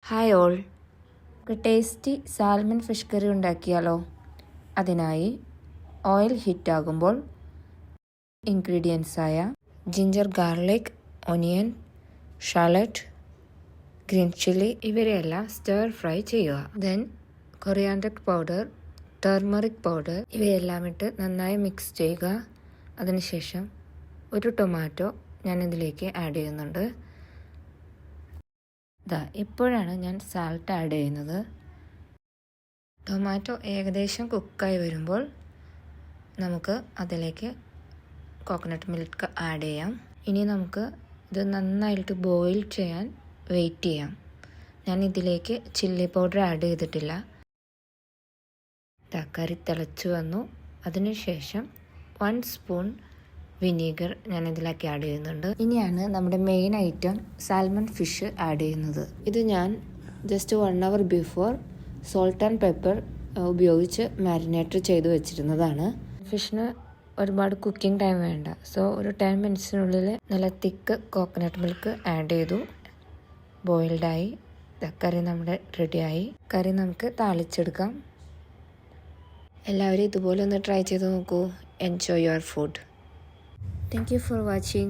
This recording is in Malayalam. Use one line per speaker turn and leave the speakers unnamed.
ഹായ് ഓൾ, ഒരു ടേസ്റ്റി സാൽമൺ ഫിഷ് കറി ഉണ്ടാക്കിയാലോ? അതിനായി ഓയിൽ ഹീറ്റാകുമ്പോൾ ഇൻഗ്രീഡിയൻസായ ginger garlic, onion, shallot, green chilli ഇവരെയെല്ലാം സ്റ്റിർ ഫ്രൈ ചെയ്യുക. Then coriander powder, turmeric powder ഇവയെല്ലാം ഇട്ട് നന്നായി മിക്സ് ചെയ്യുക. അതിനുശേഷം ഒരു ടൊമാറ്റോ ഞാനിതിലേക്ക് ആഡ് ചെയ്യുന്നുണ്ട്. ഇപ്പോഴാണ് ഞാൻ സാൾട്ട് ആഡ് ചെയ്യുന്നത്. ടൊമാറ്റോ ഏകദേശം കുക്കായി വരുമ്പോൾ നമുക്ക് അതിലേക്ക് കോക്കനട്ട് മിൽക്ക് ആഡ് ചെയ്യാം. ഇനി നമുക്ക് ഇത് നന്നായിട്ട് ബോയിൽ ചെയ്യാൻ വെയിറ്റ് ചെയ്യാം. ഞാൻ ഇതിലേക്ക് ചില്ലി പൗഡർ ആഡ് ചെയ്തിട്ടില്ല. കറി തിളച്ചു വന്നു. അതിനുശേഷം 1 സ്പൂൺ വിനീഗർ ഞാൻ ഇതിലേക്ക് ആഡ് ചെയ്യുന്നുണ്ട്. ഇനിയാണ് നമ്മുടെ main item salmon fish add ചെയ്യുന്നത്. ഇത് ഞാൻ just 1 hour before salt and pepper ഉപയോഗിച്ച് മാരിനേറ്റ് ചെയ്ത് വെച്ചിരുന്നതാണ്. ഫിഷിന് ഒരുപാട് കുക്കിംഗ് ടൈം വേണ്ട. സോ ഒരു 10 മിനിറ്റ്സിനുള്ളിൽ നല്ല തിക്ക് കോക്കനട്ട് മിൽക്ക് ആഡ് ചെയ്തു. ബോയിൽഡായി. കറി നമ്മുടെ റെഡിയായി. കറി നമുക്ക് താളിച്ചെടുക്കാം. എല്ലാവരും ഇതുപോലെ ഒന്ന് ട്രൈ ചെയ്ത് നോക്കൂ. Enjoy your food. Thank you for watching.